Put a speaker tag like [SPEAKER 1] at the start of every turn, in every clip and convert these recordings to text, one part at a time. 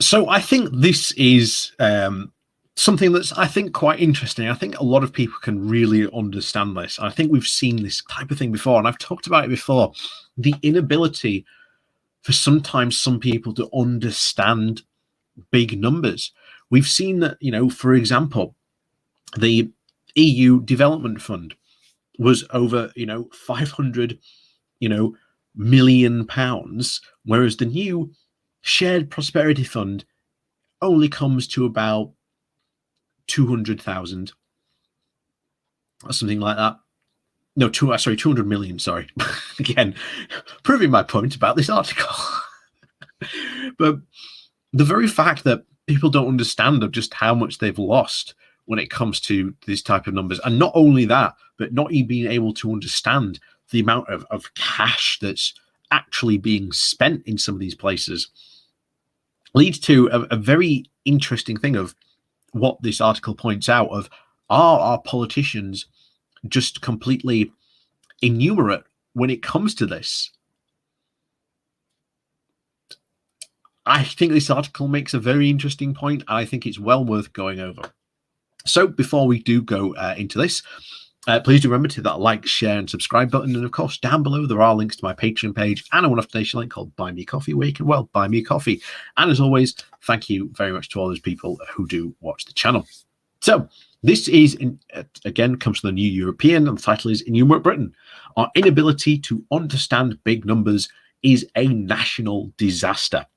[SPEAKER 1] So I think this is something that's, I think, quite interesting. I think a lot of people can really understand this. I think we've seen this type of thing before, and I've talked about it before. The inability for sometimes some people to understand big numbers. We've seen that, for example, the EU Development Fund was over, 500, million pounds, whereas the new Shared Prosperity Fund only comes to about 200,000 or something like that. No, 200 million, sorry. Again, proving my point about this article. But the very fact that people don't understand of just how much they've lost when it comes to this type of numbers, and not only that, but not even being able to understand the amount of cash that's actually being spent in some of these places, leads to a very interesting thing of what this article points out of, are our politicians just completely innumerate when it comes to this? I think this article makes a very interesting point, and I think it's well worth going over. So before we do go into this, please do remember to hit that like, share, and subscribe button. And of course, down below, there are links to my Patreon page and a one-off donation link called Buy Me Coffee, where you can, well, buy me coffee. And as always, thank you very much to all those people who do watch the channel. So this is, again, comes from the New European, and the title is Innumerate Britain. Our inability to understand big numbers is a national disaster.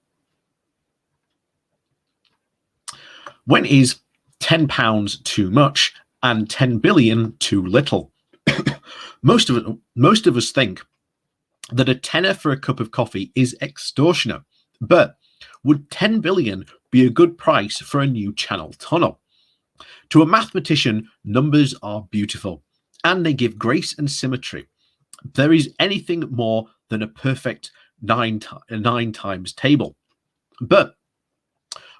[SPEAKER 1] When is £10 too much and 10 billion too little? Most of us think that a tenner for a cup of coffee is extortionate, but would 10 billion be a good price for a new Channel tunnel? To a mathematician, numbers are beautiful, and they give grace and symmetry. There is anything more than a perfect nine times table. But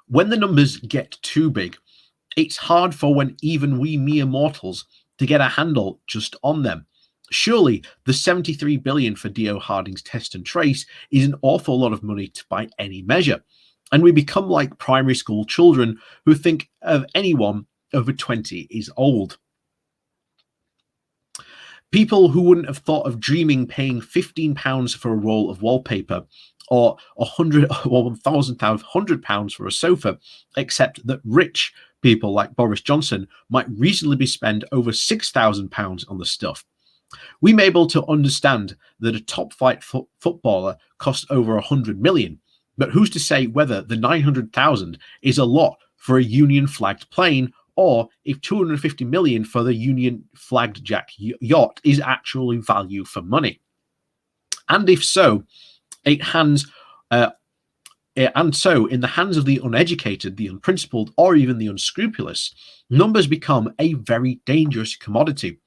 [SPEAKER 1] when the numbers get too big, it's hard for when even we mere mortals to get a handle just on them. Surely the 73 billion for D.O. Harding's Test and Trace is an awful lot of money by any measure. And we become like primary school children who think of anyone over 20 is old. People who wouldn't have thought of dreaming paying £15 for a roll of wallpaper or £1,500 for a sofa, except that rich people like Boris Johnson might reasonably spend over £6,000 on the stuff. We may be able to understand that a top flight footballer costs over 100 million, but who's to say whether the 900,000 is a lot for a Union flagged plane, or if 250 million for the Union flagged Jack yacht is actually value for money? And if so, in the hands of the uneducated, the unprincipled, or even the unscrupulous, numbers become a very dangerous commodity.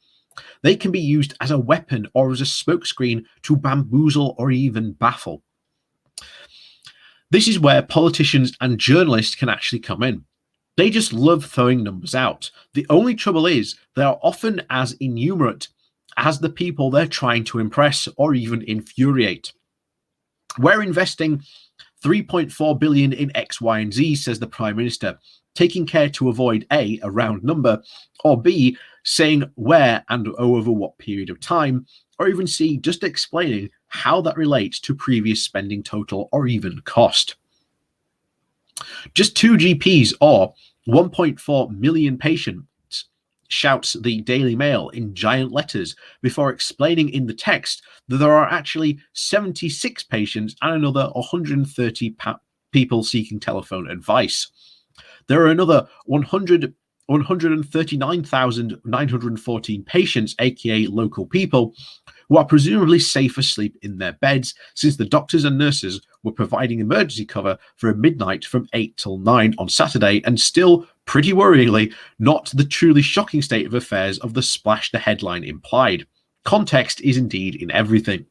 [SPEAKER 1] They can be used as a weapon or as a smokescreen to bamboozle or even baffle. This is where politicians and journalists can actually come in. They just love throwing numbers out. The only trouble is they are often as innumerate as the people they're trying to impress or even infuriate. We're investing 3.4 billion in X, Y, and Z, says the Prime Minister, taking care to avoid A, a round number, or B, saying where and over what period of time, or even C, just explaining how that relates to previous spending total or even cost. Just 2 GPs or 1.4 million patients, shouts the Daily Mail in giant letters before explaining in the text that there are actually 76 patients and another 130 people seeking telephone advice. There are another 139,914 patients, aka local people, who are presumably safe asleep in their beds, since the doctors and nurses were providing emergency cover for a midnight from 8 till 9 on Saturday, and still, pretty worryingly, not the truly shocking state of affairs of the splash the headline implied. Context is indeed in everything.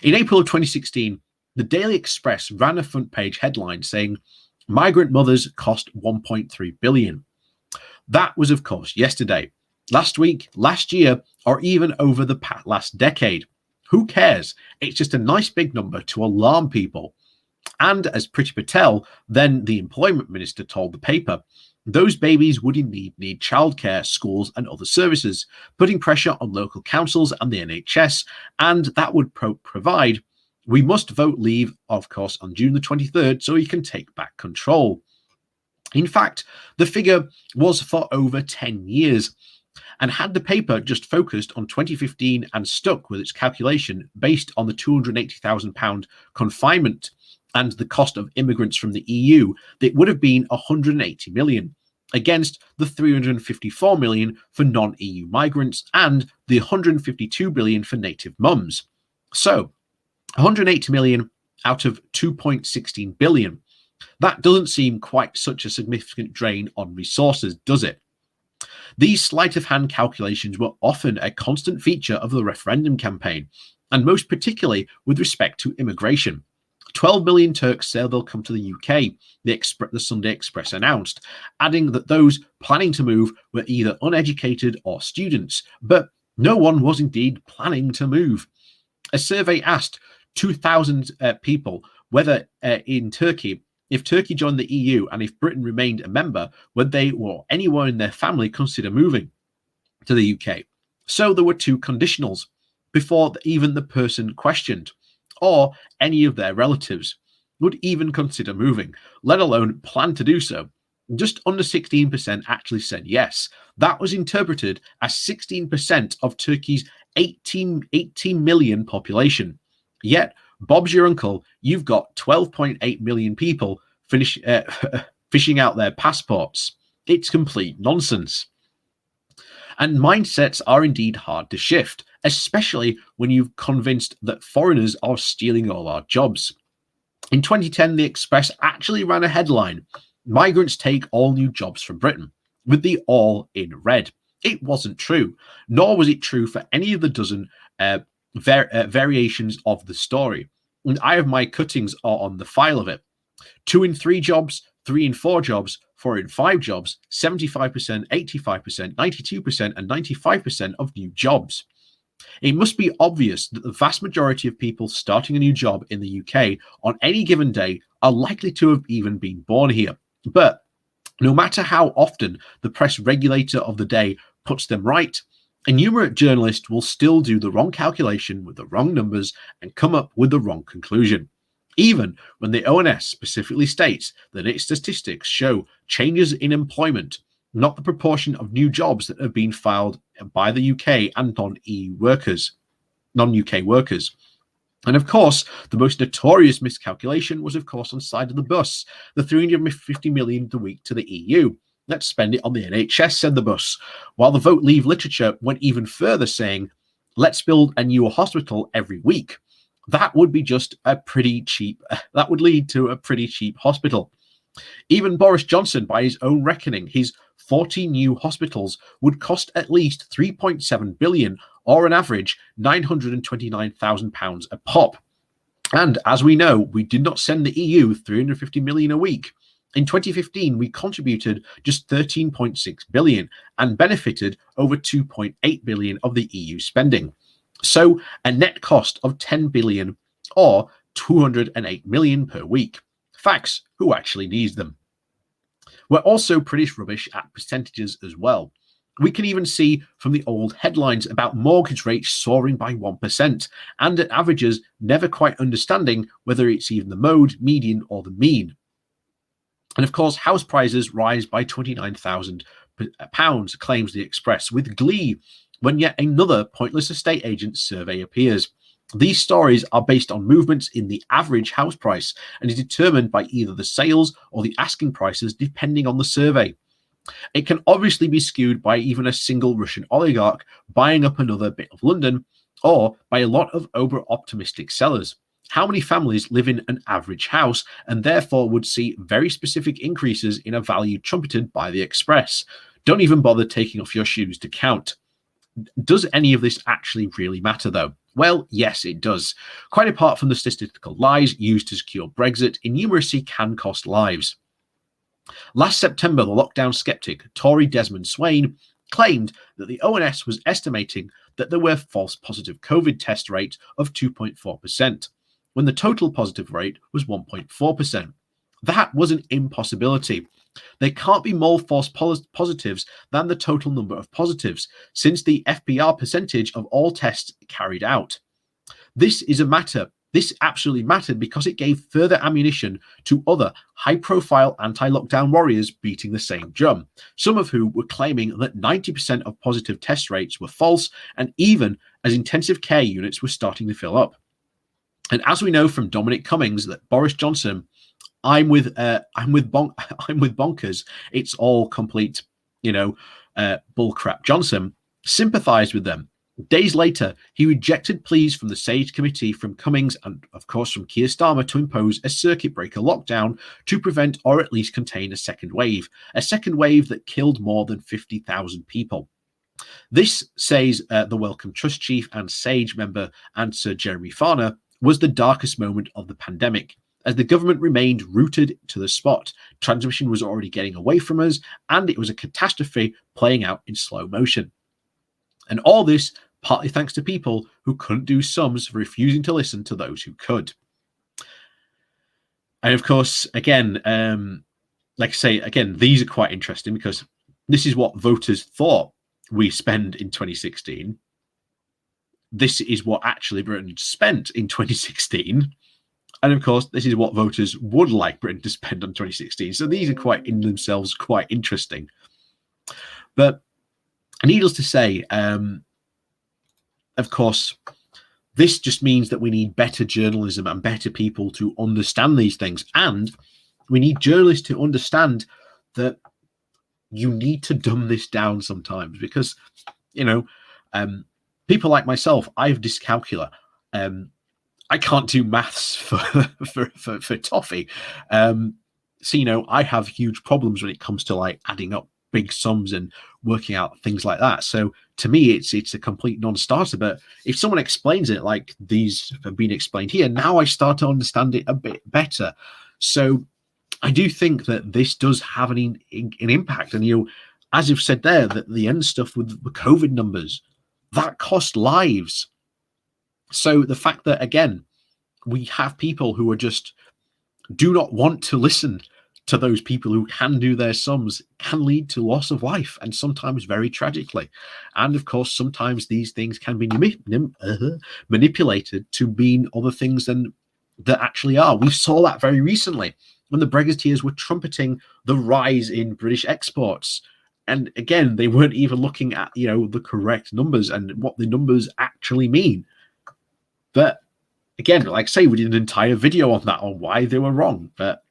[SPEAKER 1] In April of 2016, the Daily Express ran a front page headline saying, "Migrant mothers cost 1.3 billion. That was, of course, yesterday. Last week, last year, or even over the last decade. Who cares? It's just a nice big number to alarm people. And as Priti Patel, then the employment minister, told the paper, those babies would indeed need childcare, schools, and other services, putting pressure on local councils and the NHS, and that would provide. We must vote leave, of course, on June the 23rd so he can take back control. In fact, the figure was for over 10 years. And had the paper just focused on 2015 and stuck with its calculation based on the £280,000 confinement and the cost of immigrants from the EU, it would have been 180 million against the 354 million for non-EU migrants and the 152 billion for native mums. So 180 million out of 2.16 billion. That doesn't seem quite such a significant drain on resources, does it? These sleight of hand calculations were often a constant feature of the referendum campaign, and most particularly with respect to immigration. 12 million Turks say they'll come to the UK, the Sunday Express announced, adding that those planning to move were either uneducated or students, but no one was indeed planning to move. A survey asked 2,000 people whether in Turkey, if Turkey joined the EU and if Britain remained a member, would they or anyone in their family consider moving to the UK? So there were two conditionals before even the person questioned, or any of their relatives would even consider moving, let alone plan to do so. Just under 16% actually said yes. That was interpreted as 16% of Turkey's 18 million population. Yet, Bob's your uncle, you've got 12.8 million people fishing out their passports. It's complete nonsense. And mindsets are indeed hard to shift, especially when you've convinced that foreigners are stealing all our jobs. In 2010, the Express actually ran a headline, "Migrants take all new jobs from Britain," with the all in red. It wasn't true, nor was it true for any of the dozen variations of the story. And I have my cuttings on the file of it. 2 in 3 jobs, 3 in 4 jobs, 4 in 5 jobs, 75%, 85%, 92%, and 95% of new jobs. It must be obvious that the vast majority of people starting a new job in the UK on any given day are likely to have even been born here. But no matter how often the press regulator of the day puts them right, Innumerate journalists will still do the wrong calculation with the wrong numbers and come up with the wrong conclusion. Even when the ONS specifically states that its statistics show changes in employment, not the proportion of new jobs that have been filed by the UK and non-UK workers. And of course, the most notorious miscalculation was, of course, on the side of the bus, the 350 million a week to the EU. Let's spend it on the NHS, said the bus, while the vote leave literature went even further, saying, let's build a new hospital every week. That would be just a pretty cheap, that would lead to a pretty cheap hospital. Even Boris Johnson, by his own reckoning, his 40 new hospitals would cost at least 3.7 billion, or an average £929,000 a pop. And as we know, we did not send the EU 350 million a week. In 2015, we contributed just 13.6 billion and benefited over 2.8 billion of the EU spending. So a net cost of 10 billion or 208 million per week. Facts, who actually needs them? We're also pretty rubbish at percentages as well. We can even see from the old headlines about mortgage rates soaring by 1% and at averages never quite understanding whether it's even the mode, median or the mean. And of course, house prices rise by £29,000, claims the Express, with glee when yet another pointless estate agent survey appears. These stories are based on movements in the average house price and is determined by either the sales or the asking prices depending on the survey. It can obviously be skewed by even a single Russian oligarch buying up another bit of London, or by a lot of over-optimistic sellers. How many families live in an average house and therefore would see very specific increases in a value trumpeted by the Express? Don't even bother taking off your shoes to count. Does any of this actually really matter, though? Well, yes, it does. Quite apart from the statistical lies used to secure Brexit, innumeracy can cost lives. Last September, the lockdown skeptic, Tory Desmond Swayne, claimed that the ONS was estimating that there were false positive COVID test rate of 2.4%. when the total positive rate was 1.4%. That was an impossibility. There can't be more false positives than the total number of positives, since the FBR percentage of all tests carried out. This absolutely mattered because it gave further ammunition to other high-profile anti-lockdown warriors beating the same drum, some of whom were claiming that 90% of positive test rates were false, and even as intensive care units were starting to fill up. And as we know from Dominic Cummings, that Boris Johnson, I'm with bonkers. It's all complete, bullcrap. Johnson sympathized with them. Days later, he rejected pleas from the SAGE committee, from Cummings, and of course from Keir Starmer, to impose a circuit breaker lockdown to prevent or at least contain a second wave that killed more than 50,000 people. This, says the Wellcome Trust chief and SAGE member and Sir Jeremy Farner, was the darkest moment of the pandemic, as the government remained rooted to the spot. Transmission was already getting away from us, and it was a catastrophe playing out in slow motion. And all this partly thanks to people who couldn't do sums for refusing to listen to those who could. And of course, again, these are quite interesting because this is what voters thought we spend in 2016. This is what actually Britain spent in 2016. And of course, this is what voters would like Britain to spend on 2016. So these are quite in themselves quite interesting. But needless to say, of course, this just means that we need better journalism and better people to understand these things. And we need journalists to understand that you need to dumb this down sometimes because, people like myself, I have dyscalculia. I can't do maths for toffee. So, I have huge problems when it comes to like adding up big sums and working out things like that. So to me, it's a complete non-starter. But if someone explains it like these have been explained here, now I start to understand it a bit better. So I do think that this does have an impact. And, as you've said there, that the end stuff with the COVID numbers, that cost lives. So the fact that, again, we have people who are just do not want to listen to those people who can do their sums can lead to loss of life, and sometimes very tragically. And of course, sometimes these things can be manipulated to mean other things than they actually are. We saw that very recently when the Brexiteers were trumpeting the rise in British exports. And again, they weren't even looking at, the correct numbers and what the numbers actually mean. But again, like I say, we did an entire video on that, on why they were wrong. But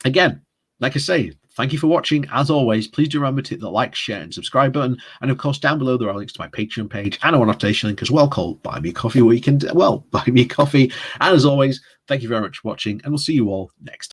[SPEAKER 1] again, like I say, thank you for watching. As always, please do remember to hit the like, share, and subscribe button. And of course, down below, there are links to my Patreon page and a one-off donation link as well called Buy Me a Coffee, where you can, buy me a coffee. And as always, thank you very much for watching, and we'll see you all next time.